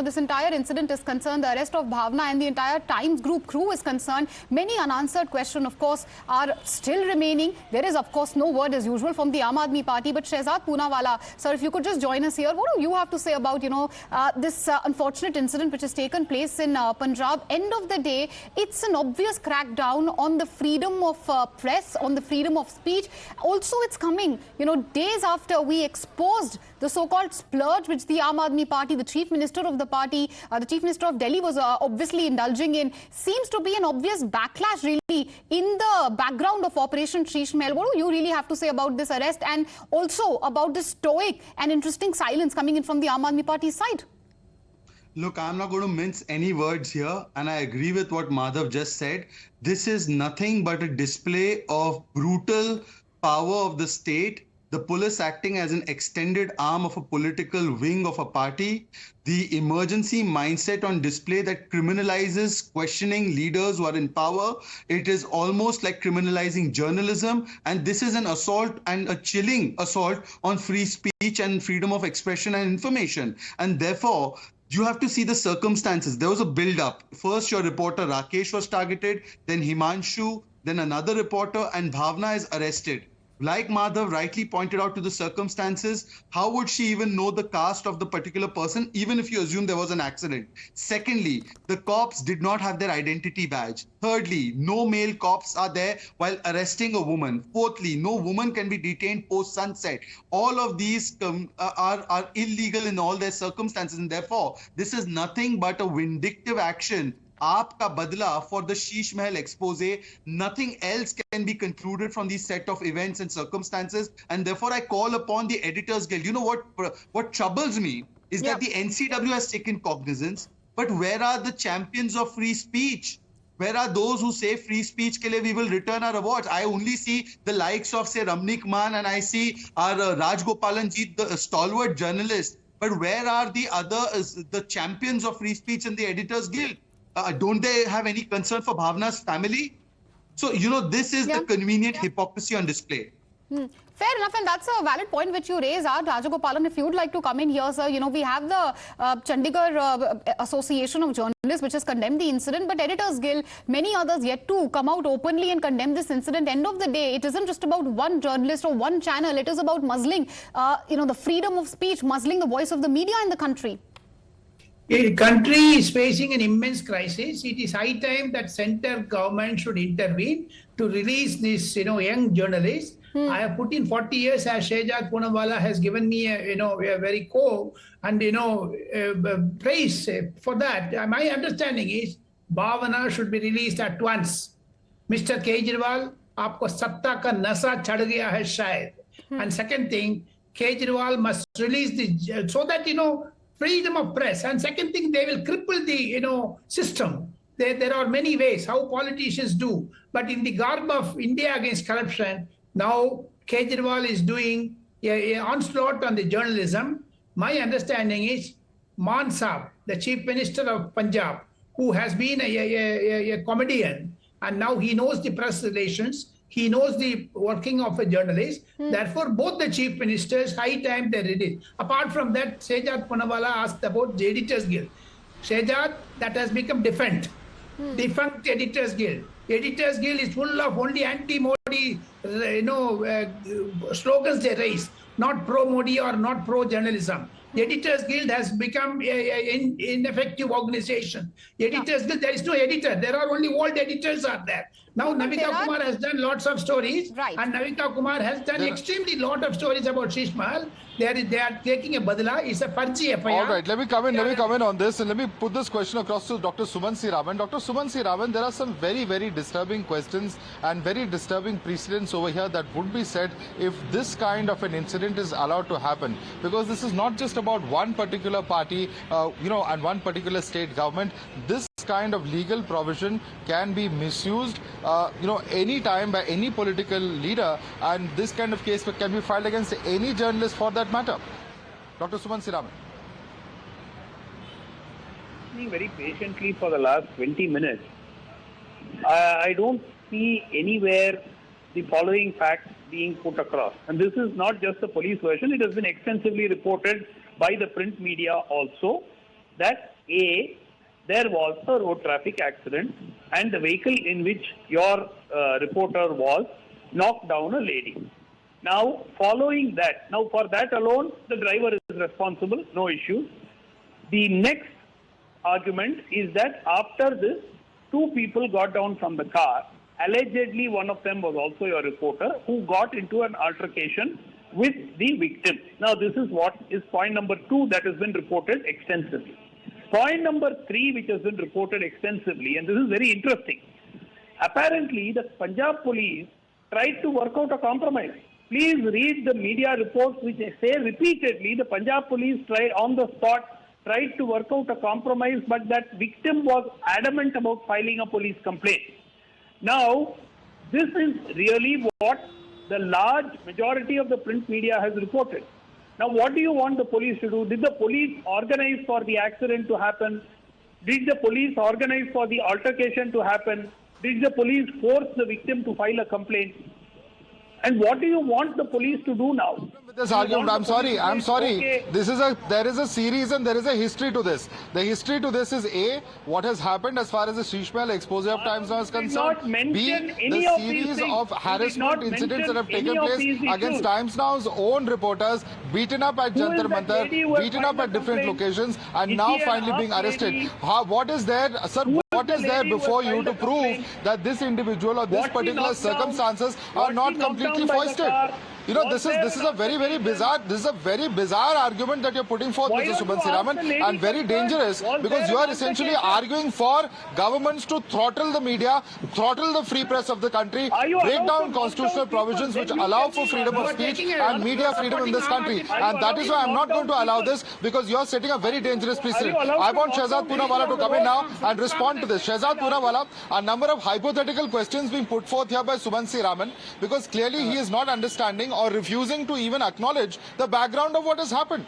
this entire incident is concerned, the arrest of Bhavana and the entire Times Group crew is concerned, many unanswered questions, of course, are still remaining. There is, of course, no word as usual from the Aam Aadmi Party. But Shehzad Poonawalla, sir, if you could just join us here, what do you have to say about, this unfortunate incident which has taken place in Punjab? End of the day, it's an obvious crackdown on the freedom of press, on the freedom of speech. Also, it's coming, days after we exposed the so-called splurge which the Aam Aadmi Party, the Chief Minister of the party, the Chief Minister of Delhi was obviously indulging in. Seems to be an obvious backlash really in the background of Operation Sheesh Mahal. What do you really have to say about this arrest and also about this stoic and interesting silence coming in from the Aam Aadmi Party side? Look, I'm not going to mince any words here, and I agree with what Madhav just said. This is nothing but a display of brutal power of the state, the police acting as an extended arm of a political wing of a party, the emergency mindset on display that criminalizes questioning leaders who are in power. It is almost like criminalizing journalism, and this is an assault and a chilling assault on free speech and freedom of expression and information. And therefore, you have to see the circumstances. There was a build-up. First, your reporter Rakesh was targeted, then Himanshu, then another reporter, and Bhavana is arrested. Like Madhav rightly pointed out to the circumstances, how would she even know the caste of the particular person, even if you assume there was an accident? Secondly, the cops did not have their identity badge. Thirdly, no male cops are there while arresting a woman. Fourthly, no woman can be detained post-sunset. All of these are illegal in all their circumstances, and therefore, this is nothing but a vindictive action. Aap ka badla for the Sheesh Mahal expose. Nothing else can be concluded from these set of events and circumstances. And therefore, I call upon the Editors Guild. You know what troubles me is that the NCW has taken cognizance. But where are the champions of free speech? Where are those who say free speech ke liye we will return our awards? I only see the likes of, say, Ramnik Man, and I see our Raj Gopalanji, the stalwart journalist. But where are the champions of free speech in the Editors Guild? Don't they have any concern for Bhavana's family? So, this is the convenient hypocrisy on display. Fair enough, and that's a valid point which you raise. Rajagopalan, if you would like to come in here, sir, we have the Chandigarh Association of Journalists which has condemned the incident, but Editors Guild, many others yet to come out openly and condemn this incident. End of the day, it isn't just about one journalist or one channel. It is about muzzling, the freedom of speech, muzzling the voice of the media in the country. The country is facing an immense crisis. It is high time that center government should intervene to release this, young journalists. I have put in 40 years as Shehzad Poonawalla has given me a very and praise for that. My understanding is Bhavana should be released at once. Mr. Kejriwal, aapko satta ka nasa chad gaya hai shayad. And second thing, Kejriwal must release the so that freedom of press. And second thing, they will cripple the system. There are many ways how politicians do, but in the garb of India against corruption, now Kejriwal is doing a onslaught on the journalism. My understanding is Man Saab, the Chief Minister of Punjab, who has been a comedian, and now he knows the press relations. He knows the working of a journalist. Therefore, both the chief ministers, high time they release. Apart from that, Shehzad Poonawalla asked about the Editors Guild. Shehzad, that has become defunct. Defunct Editors Guild. Editors Guild is full of only anti-Modi, slogans they raise, not pro-Modi or not pro-journalism. The Editors Guild has become an ineffective organization. The Editors Guild, there is no editor. There are only old editors are there. Now, Navita Kumar has done lots of stories, and Navita Kumar has done extremely lot of stories about Sheesh Mahal. They are taking a badla. It's a Farji FIR. All right, let me come in on this, and let me put this question across to Dr. Suman C. Raman. Dr. Suman C. Raman, there are some very, very disturbing questions and very disturbing precedents over here that would be said if this kind of an incident is allowed to happen. Because this is not just about one particular party, and one particular state government. This kind of legal provision can be misused, any time by any political leader, and this kind of case can be filed against any journalist for that matter. Dr. Suman C. Raman. Very patiently for the last 20 minutes. I don't see anywhere the following facts being put across. And this is not just the police version. It has been extensively reported by the print media also. that A, there was a road traffic accident and the vehicle in which your reporter was knocked down a lady. Now, following that, now for that alone, the driver is responsible, no issues. The next argument is that after this, two people got down from the car. Allegedly, one of them was also your reporter who got into an altercation with the victim. Now, this is what is point number 2 that has been reported extensively. Point number 3, which has been reported extensively, and this is very interesting. Apparently, the Punjab police tried to work out a compromise. Please read the media reports which say repeatedly the Punjab police tried on the spot, tried to work out a compromise, but that victim was adamant about filing a police complaint. Now, this is really what the large majority of the print media has reported. Now, what do you want the police to do? Did the police organize for the accident to happen? Did the police organize for the altercation to happen? Did the police force the victim to file a complaint? And what do you want the police to do now? With this argument, I'm sorry. Okay. There is a series and there is a history to this. The history to this is A, what has happened as far as the Shishmahal expose of Times Now is concerned. B, the series of harassment incidents that have taken place against Times Now's own reporters, beaten up at Jantar Mantar, beaten up at different locations, and now finally being arrested. What is there, sir? What is there before you to prove that this individual or this particular circumstances are not completely foisted? You know, this is a very bizarre argument that you're putting forth, Mr. Sumansi Raman, and very dangerous because you are essentially arguing for governments to throttle the media, throttle the free press of the country, break down constitutional provisions which allow for freedom of speech and media freedom in this country. And that is why I'm not going to allow this, because you're setting a very dangerous precedent. I want Shehzad Poonawala to come in now and respond to this. Shehzad Poonawala, a number of hypothetical questions being put forth here by Sumansi Raman, because clearly he is not understanding or refusing to even acknowledge the background of what has happened.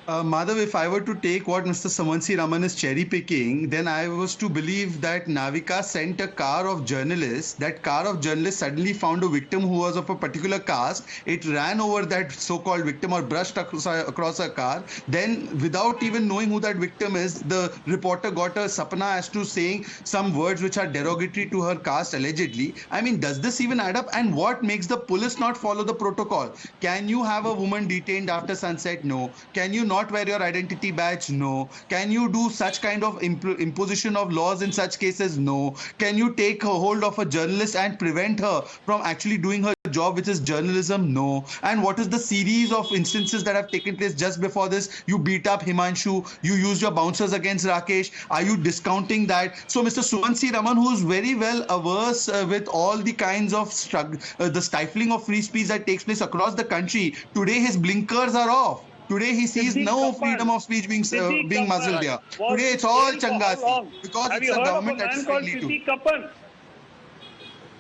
Madhav, if I were to take what Mr. Sumansi Raman is cherry picking, then I was to believe that Navika sent a car of journalists. That car of journalists suddenly found a victim who was of a particular caste. It ran over that so-called victim or brushed across a car. Then, without even knowing who that victim is, the reporter got a sapna as to saying some words which are derogatory to her caste allegedly. I mean, does this even add up? And what makes the police not follow the protocol? Can you have a woman detained after sunset? No. Can you not wear your identity badge? No. Can you do such kind of imposition of laws in such cases? No. Can you take a hold of a journalist and prevent her from actually doing her job, which is journalism? No. And what is the series of instances that have taken place just before this? You beat up Himanshu, you used your bouncers against Rakesh. Are you discounting that? So Mr. Sumansi Raman, who is very well averse with all the kinds of the stifling of free speech that takes place across the country, today his blinkers are off. Today he sees no freedom of speech being muzzled here. Today it's all Changasi because it's a government that is friendly to.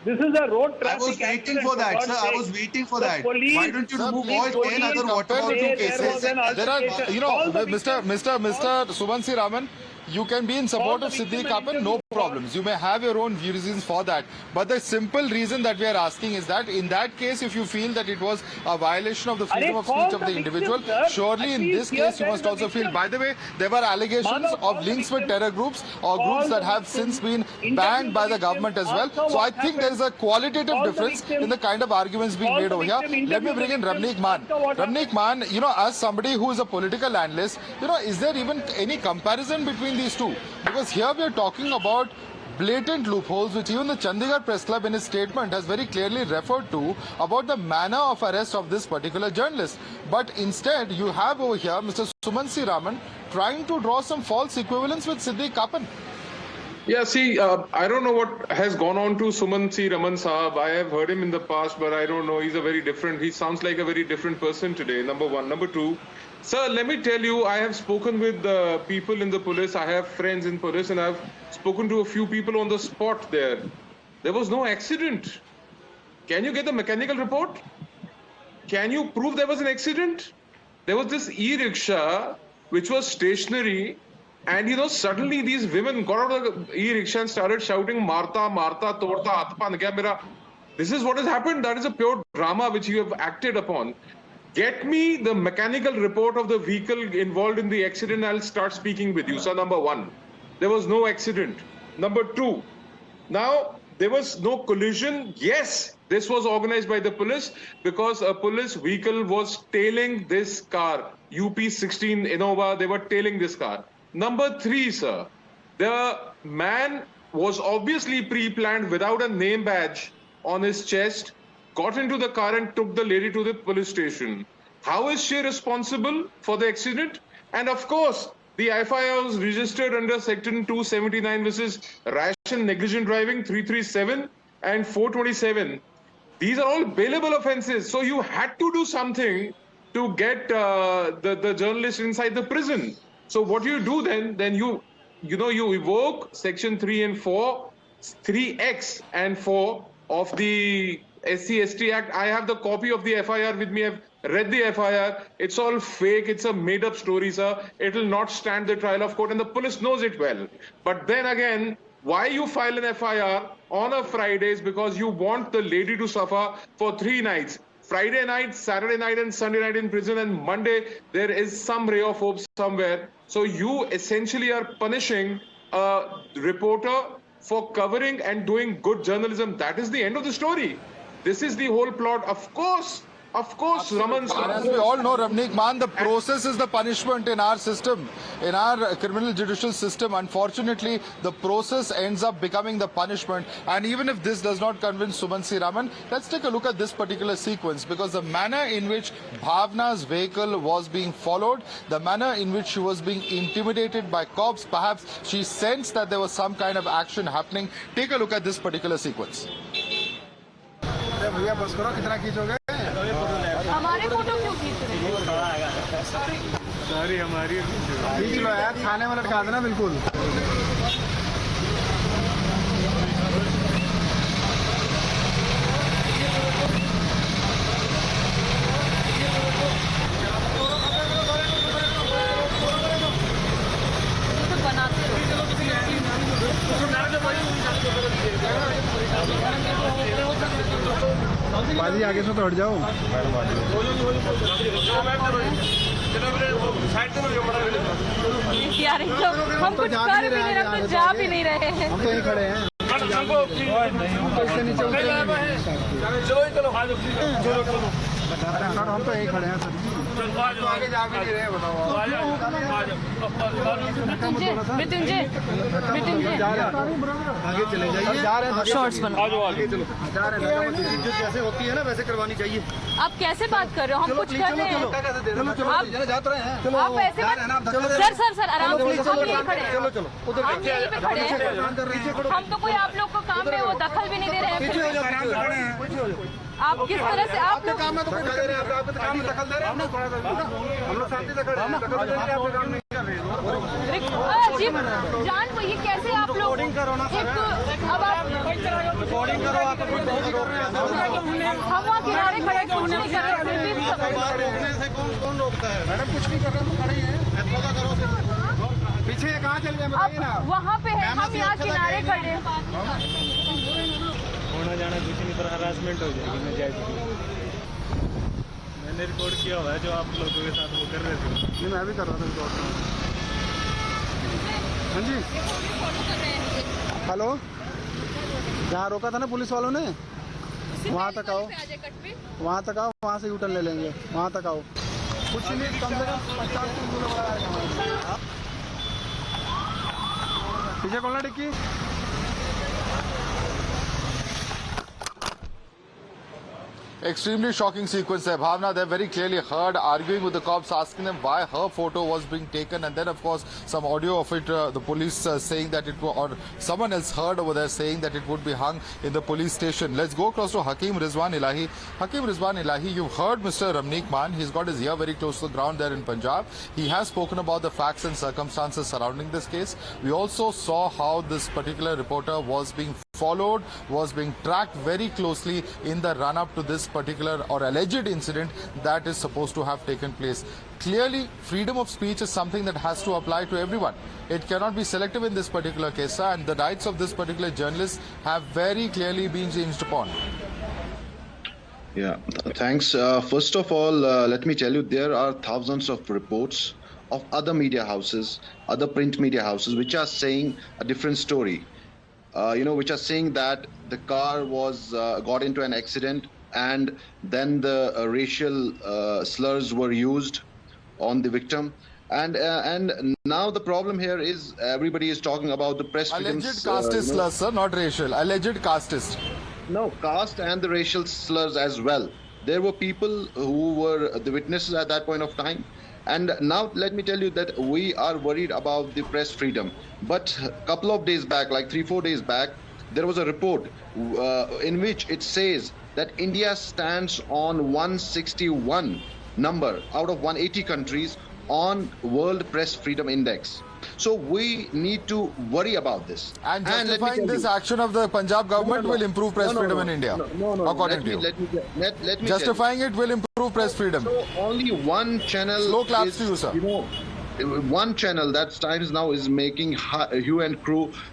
This is a road traffic. I was waiting for that, sir. I was waiting for that. Why don't you remove all 10 other water cases? There are, you know, Mr. Sumansi Raman, you can be in support of Siddiq Kapan, no problems. You may have your own reasons for that. But the simple reason that we are asking is that in that case, if you feel that it was a violation of the freedom of speech of the individual, surely in this case you must also feel. By the way, there were allegations of links with terror groups or groups that have since been banned by the government as well. So I think there is a qualitative difference in the kind of arguments being made over here. Let me bring in Ramneek Man. Ramneek Man, you know, as somebody who is a political analyst, you know, is there even any comparison between these two? Because here we are talking about blatant loopholes, which even the Chandigarh Press Club in his statement has very clearly referred to about the manner of arrest of this particular journalist. But instead, you have over here Mr. Sumansi Raman trying to draw some false equivalence with Siddiq Kapan. Yeah, see, I don't know what has gone on to Sumansi Raman Saab. I have heard him in the past, but I don't know. He sounds like a very different person today, number one. Number two, sir, let me tell you, I have spoken with people in the police. I have friends in police, and I've spoken to a few people on the spot there. There was no accident. Can you get the mechanical report? Can you prove there was an accident? There was this e-rickshaw which was stationary, and you know, suddenly these women got out of the e-rickshaw and started shouting, Marta, Marta, Torta, Atpan, Kya Mera. This is what has happened. That is a pure drama which you have acted upon. Get me the mechanical report of the vehicle involved in the accident. I'll start speaking with you. So number one, there was no accident. Number two, now there was no collision. Yes, this was organized by the police because a police vehicle was tailing this car, UP16 Innova. They were tailing this car. Number three, sir, the man was obviously pre-planned without a name badge on his chest, got into the car and took the lady to the police station. How is she responsible for the accident? And of course, the FIR was registered under Section 279, which is rash and negligent driving, 337 and 427. These are all bailable offences. So you had to do something to get the journalist inside the prison. So what do you do then? Then you evoke Section 3 and 4, 3X and 4 of the SC/ST Act. I have the copy of the FIR with me. I've read the FIR. It's all fake. It's a made-up story, sir. It will not stand the trial of court, and the police knows it well. But then again, why you file an FIR on a Friday is because you want the lady to suffer for 3 nights. Friday night, Saturday night, and Sunday night in prison, and Monday there is some ray of hope somewhere. So you essentially are punishing a reporter for covering and doing good journalism. That is the end of the story. This is the whole plot. Of course, Raman. And as we all know, Ramnik Man, the process is the punishment in our system, in our criminal judicial system. Unfortunately, the process ends up becoming the punishment. And even if this does not convince Suman C. Raman, let's take a look at this particular sequence, because the manner in which Bhavana's vehicle was being followed, the manner in which she was being intimidated by cops, perhaps she sensed that there was some kind of action happening. Take a look at this particular sequence. हमारे photo क्यों खींच रहे हैं? सारी हमारी खींच लो यार, थाने में लटका देना बिल्कुल। बाजी आगे से तो हट जाओ। यार हम कुछ कर भी नहीं रहे, हम तो जा भी नहीं रहे हैं। हम तो यहीं खड़े हैं। हम तो यहीं खड़े हैं सर। आगे जा भी नहीं रहे, बताओ। मृत्युंजय आगे चले जाइए। जा रहे हैं, शॉर्ट्स बनाओ। आगे चलो। जा रहे हैं। इज्जत जैसे होती है ना वैसे करवानी चाहिए। आप कैसे बात कर रहे हो? हम कुछ कर रहे हैं। आप जाते रहे हैं। आप ऐसे सर आराम से, हम यहीं खड़े हैं। हम यहीं पे खड़े हैं। हम तो कोई आप लोग को काम में वो दखल भी नहीं दे रहे हैं। आप किस तरह से आप लोग काम में तो दखल दे रहे हैं, आप काम में दखल दे रहे हैं। हम लोग शांति से खड़े हैं, दखल दे रहे हैं, आप काम नहीं कर रहे हैं। अजीब जान को ये कैसे आप लोग रिकॉर्डिंग करो ना सर। अब आप रिकॉर्डिंग करो, आप रिकॉर्डिंग कर रहे हैं। हम वहाँ किनारे खड़े कुछ नहीं कर रहे, फिर भी रोकने से कौन रोकता है? मैडम कुछ नहीं कर रहे, हम खड़े हैं। ऐसा करो पीछे कहाँ चल गए बताइए ना। वहाँ पे है, हम यहाँ किनारे खड़े हैं। होना जाना कुछ नहीं, पर हरासमेंट हो जाएगी। मैं जाए मैंने रिकॉर्ड किया हुआ है जो आप लोगों के साथ वो कर रहे थे। नहीं, मैं भी कर रहा था रिकॉर्ड। हाँ जी, हेलो, जहाँ रोका था ना पुलिस वालों ने, वहाँ तक आओ, वहाँ तक आओ, वहाँ से यूटर्न ले लेंगे, वहाँ तक आओ। कुछ नहीं, कम से कम 50 पीछे खोलना dicky. Extremely shocking sequence there. Bhavana, they're very clearly heard arguing with the cops, asking them why her photo was being taken, and then of course some audio of it, the police saying that it was, or someone else heard over there saying that it would be hung in the police station. Let's go across to Hakim Rizwan Ilahi. Hakim Rizwan Ilahi, you've heard Mr. Ramnik Man. He's got his ear very close to the ground there in Punjab. He has spoken about the facts and circumstances surrounding this case. We also saw how this particular reporter was being followed, was being tracked very closely in the run-up to this particular or alleged incident that is supposed to have taken place. Clearly, freedom of speech is something that has to apply to everyone. It cannot be selective in this particular case, and the rights of this particular journalist have very clearly been changed upon. Yeah, thanks. First of all, let me tell you, there are thousands of reports of other media houses, other print media houses, which are saying a different story. Which are saying that the car was got into an accident, and then the racial slurs were used on the victim. And now the problem here is everybody is talking about the press freedoms. Alleged casteist slurs, sir, not racial. Alleged casteist. No, caste and the racial slurs as well. There were people who were the witnesses at that point of time. And now let me tell you that we are worried about the press freedom. But a couple of days back, like 3-4 days back, there was a report in which it says that India stands on 161 number out of 180 countries on World Press Freedom Index. So we need to worry about this. And justifying this action of the Punjab government will improve press freedom in India, according to you. Let me justifying it will improve press freedom. So only one channel. Slow claps to you, sir. One channel that Times Now is making hue and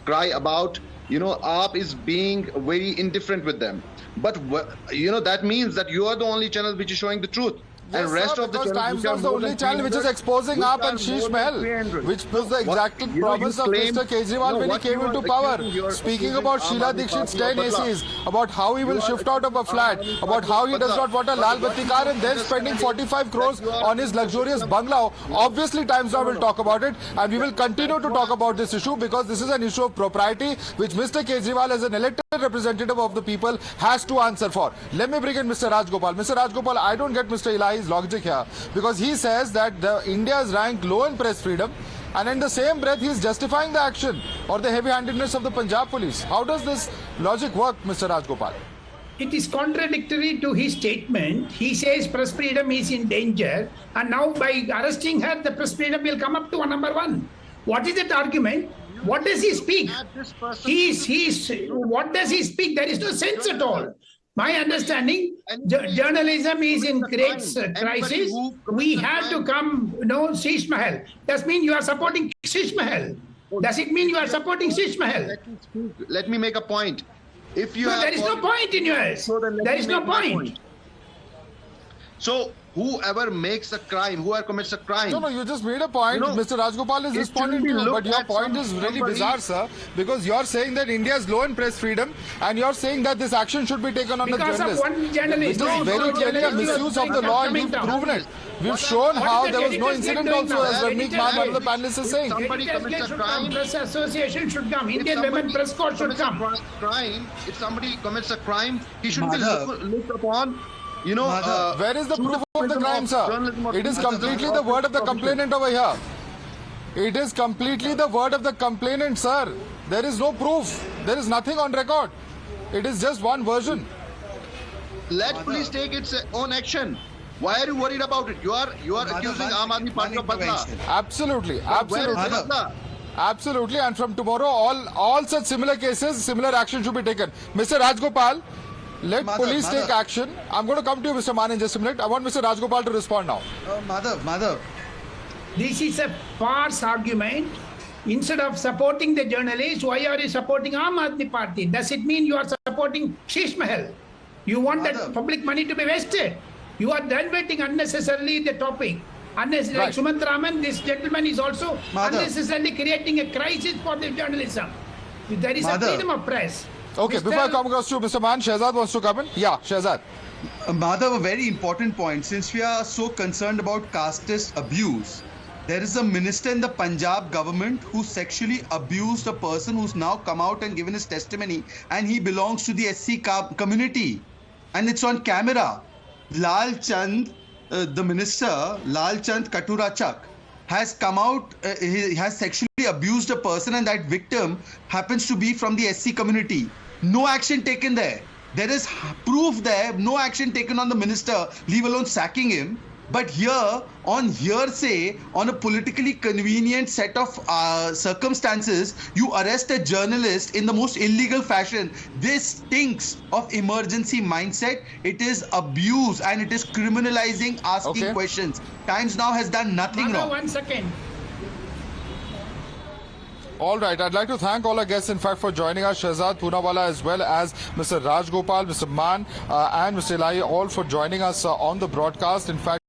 cry about. AAP is being very indifferent with them. But that means that you are the only channel which is showing the truth. Yes, and rest sir, of the because channels Times was the only channel which is exposing AAP and Sheesh Mahal, which was the exact promise of Mr. Kejriwal when he came into power. Speaking about Sheila Dikshit's 10 ACs, about how he will shift out of a flat, about how he does not want a Lal Batti car, and then spending 45 crores on his luxurious bungalow. Obviously, Times Now will talk about it, and we will continue to talk about this issue because this is an issue of propriety which Mr. Kejriwal, as an elected representative of the people, has to answer for. Let me bring in Mr. Rajgopal. Mr. Rajgopal, I don't get Mr. Elahi's logic here, because he says that India is ranked low in press freedom, and in the same breath he is justifying the action or the heavy-handedness of the Punjab police. How does this logic work, Mr. Rajgopal? It is contradictory to his statement. He says press freedom is in danger, and now by arresting her, the press freedom will come up to number one. What is that argument? What does he speak? What does he speak? There is no sense at all. My understanding, journalism is in great crisis. We have to come, Sheesh Mahal. Does mean you are supporting Sheesh Mahal? Does it mean you are supporting Sheesh Mahal? Let me make a point. If you there is no point in yours. There is no point. So whoever makes a crime, whoever commits a crime. No, you just made a point. Mr. Rajgopal is responding to you. But your point is really bizarre, sir. Because you're saying that India is low in press freedom, and you're saying that this action should be taken on the journalist. Because of one journalist. This is very clearly a misuse of the law, and we've proven it. We've shown how there was no incident also, as Ramik Maan, one of the panelists, is saying. Somebody commits a crime. Press Association should come. Indian Women Press Corps should come. If somebody commits a crime, he should be looked upon. Where is the proof of the crime, sir? It is completely the word of the complainant over here. It is completely the word of the complainant, sir. There is no proof. There is nothing on record. It is just one version. Let police take its own action. Why are you worried about it? You are accusing Aam Aadmi Party of badla. Absolutely. Absolutely. And from tomorrow, all such similar cases, similar action should be taken. Mr. Rajgopal, let police take action. I'm going to come to you, Mr. Maan, in just a minute. I want Mr. Rajgopal to respond now. Madhav. This is a false argument. Instead of supporting the journalist, why are you supporting Aam Aadmi Party? Does it mean you are supporting Sheesh Mahal? You want that public money to be wasted. You are diverting unnecessarily the topic. Like Sumant Raman, this gentleman is also unnecessarily creating a crisis for the journalism. There is a freedom of press. Okay, before I come across to Mr. Maan, Shehzad wants to come in. Yeah, Shehzad. Madhav, a very important point. Since we are so concerned about casteist abuse, there is a minister in the Punjab government who sexually abused a person who's now come out and given his testimony, and he belongs to the SC community. And it's on camera. Lal Chand, the minister, Lal Chand Katurachak, has come out, he has sexually abused a person, and that victim happens to be from the SC community. No action taken there. There is proof there, no action taken on the minister, leave alone sacking him. But here, on hearsay, on a politically convenient set of circumstances, you arrest a journalist in the most illegal fashion. This stinks of emergency mindset. It is abuse, and it is criminalizing asking questions. Times Now has done nothing wrong. 1 second. All right, I'd like to thank all our guests, in fact, for joining us, Shehzad Poonawalla, as well as Mr. Raj Gopal, Mr. Man, and Mr. Ilahi, all for joining us on the broadcast. In fact,